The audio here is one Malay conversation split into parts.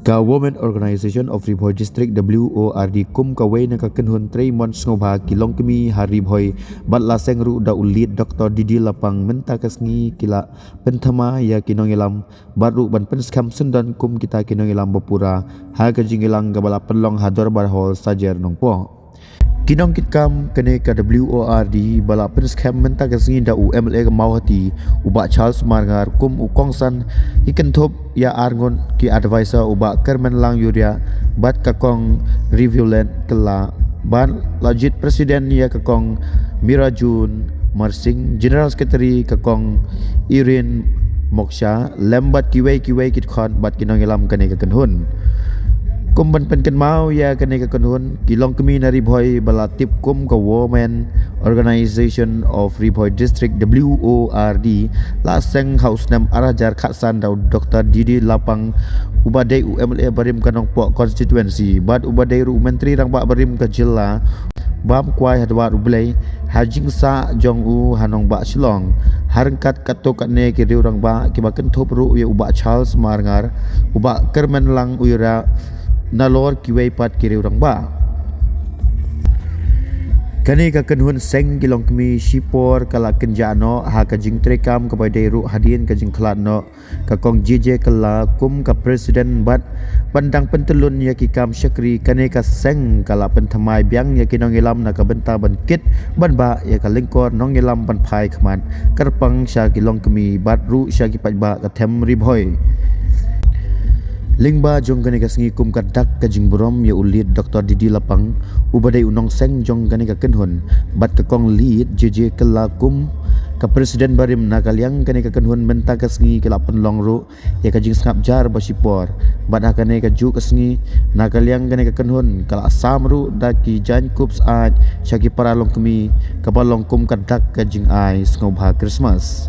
Government Organization of Ribhoi District WORD kum kawai na kakenhun Tremont Sngoba kilong kemi Haribhoi bat laseng ru da ulit Dr. Didi lapang menta kasngi kila pentama ya kinong ilam baru ban penskam sendan kum kita kinong ilam bapura ha kajing ilang gabala pelong hador barhol sajar nongpo kinong kitkam kene ka WORD bala penskam menta kasngi da UMLA mau hati uba Charles Margar kum ukongsan ikenthop ya argon ki advisor uba kermen lang yuria bat kakong reviewland kela ban lajit presiden ya kakong Mirajun Marsing general secretary kakong Irin Moksha lembat kiwei kitkhon bat kinong ilam kane kakenhun kumban penken mau ya kane kakenhun kilong kemi na Ribhoi bala tip kum ka Women Organization of Ribhoi District WORD laseng house nam arajar khatsan daw Dr. Didi lapang ubadai UMLA barim kanong po constituency bad ubadai ru menteri rang ba barim ka jilla bam kwai hadwa rublai hajing sa jong u hanong ba shilong harangkat kato katne ki riu rang ba ki ba kenthop ru ya uba Charles Margar uba kermen lang uyra nalor kiwei pat kiri urang ba kani ka kenhun seng kilong kemi sipor kala kenjano ha kajing trekam kepada ru hadin kajing klatno ka kong JJ kala kum ka presiden bat pandang pentelun ya kikam syakri kani ka seng kala pentamai biang ya kinong ilam na ka benta ban kit ban ba ya ka lingkor nong ilam ban phai khman karpang sya kilong kemi bat ru sya ki ba ka them Ribhoi Lingba jong kani kasngi kum kadak kajing burom ya ulit Dr. Didi lapang ubadai unong seng jong kani kakenhun bat kakong lead JJ kela kum ka presiden barim nakaliang kani kakenhun menta kasngi kela penlong ru ya kajing sangap jar basipor bat kani kaju kasngi nakaliang kani kakenhun kala asam ru daki jan kups aj syaki paralong kemi kapalong kum kadak kajing ai ngobha Christmas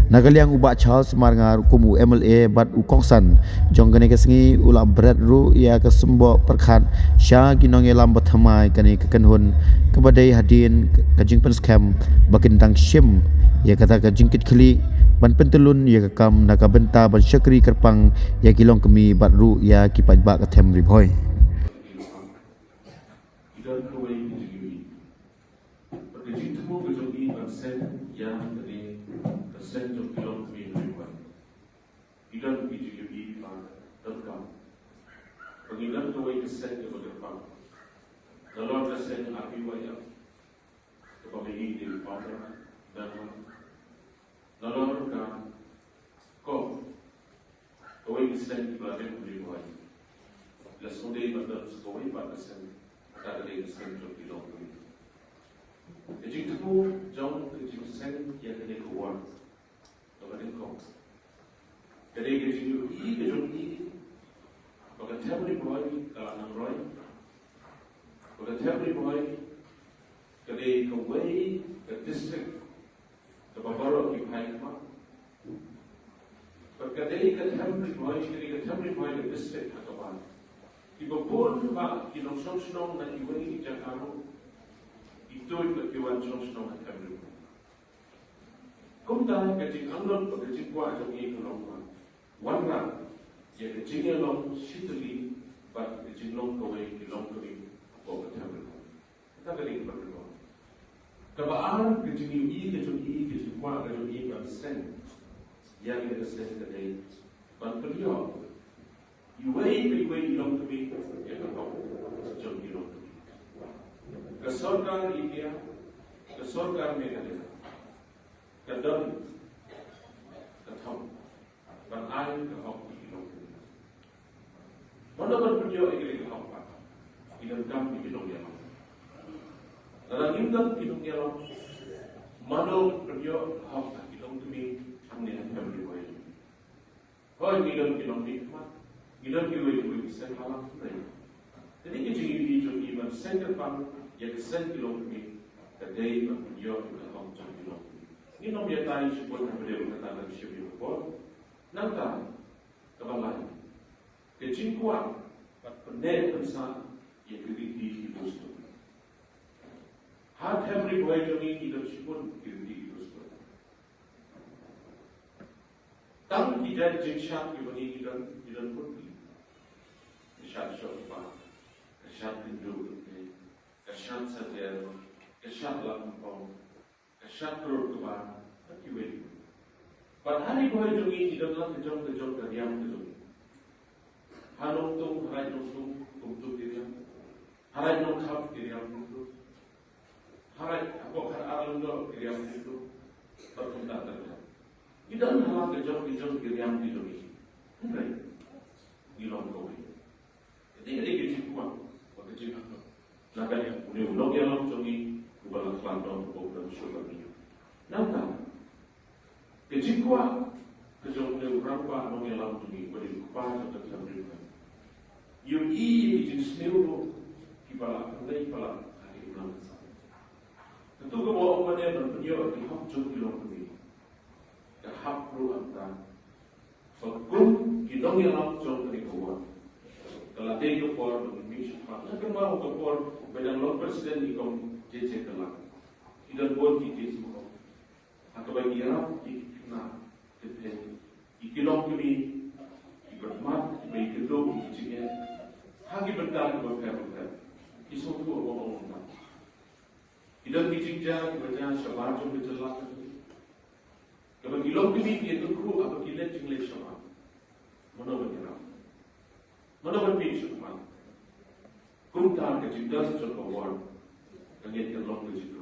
Nagaliang uba Charles Margar kum UMLA bat ukongsan jong kani kasngi ula berat ru ya kesembo perkhat sya kinong elam bathamai kani kakenhun kabadai hadin kajing penskam bakintang shim ya kata kajing kit khli ban pentelun ya kakam nakabenta ban syakri kerpang ya kilong kemi bat ru ya kipat ba kathem Ribhoi Idan BGUB terkam. Pengilan kawai kesan ke berdepan. Dalam kesan api wayang kepabili di pada dan dalam kan kawai kesan di belakang beribuai. Lesmode pada kawai pada kesan ada dari kesan terkilong. Jadi itu jauh dari kesan yang ada keluar. Kepada kau. Jadi kejungi bagi tiap Ribhoi kalangan Roy bagi tiap Ribhoi jadi kawai ke distrik ke Babaro di Paikma bagi tiap Ribhoi jadi ke tiap Ribhoi ke distrik atau apa di Babon pak kinong song dan iwai Jakarta itu kekiwan song tiap Ribhoi kumta kejing anglon kejing kuat jongi kelongman warna ya kejing long situli bat kejing long kawai kilong kami ko ketamel kita kali berdoa kabaan kejing kejing kuat kejing ban sen yang kita sen kadai ban beliau iwai kilong kami ya kau jom kilong kami kesorkar India kesorkar Meghalaya kadang katham ban ai ka hok kilong mana ban beliau ikli ka hok pa idan kam kilong ya dalam indam kilong ya mana beliau hok kilong kami amne ham beliau hoi kilong nikmat kilong kilong bisa halang play jadi kejing ini jadi ban center pan ya sen kilong kami kadai ban beliau ka hok kilong ini nombor tadi sebut beliau kata dan sebut pun nangka kebalai kecing kuat pendek besar yang kritik itu semua hak every boy jogi tidak sebut kritik itu semua tam tidak jinshat dibanding tidak pun Kasyat pintu, kasyat saja, kasyat lampau, kasyat perut kebar, tapi wait. Pada hari boleh jungi tidak dalam kejong keriam kejong. Hanung tung, harai tung untuk keriam, harai nong kap keriam itu, harai apa kan arlondo keriam itu, berpundak terjadi. Tidak dalam kejong keriam kejong ini, enggak. Gilong kau ini. Ketika dia kecil kuat, kecil apa? Nak kaya, udah yang jongi, ubah kelantan, ubah sugar ni. Nampak. Kecil kuat, kejong dia berapa orang yang lalu jongi, beri kupas atau kesambil. Yung kecil semua, kipala, hari ulang kesal. Tentu kebawa umatnya berpenyo, dihap jong gilong kami. Dihap perlu antara. Pagkum, gilong yang lalu jong kami kuat. Kalau dia itu por Indonesia, nak kemau ke por bedang lo presiden ikom JJ kelak. Idan por JJ semua. Atau bagi Arab ikna depend. Ikilong kami ibermat, bagi kedua JJ. Hagi bentar berkata, isu tu orang orang. Idan dijinja kerja syabaj yang berjelak. Kalau kilong kami dia tu kru apa kilat jinglet syabaj. Mana bagi Arab? Mana berpikir cuma, kumtar kecil das cakap war, kanyat yang long kecil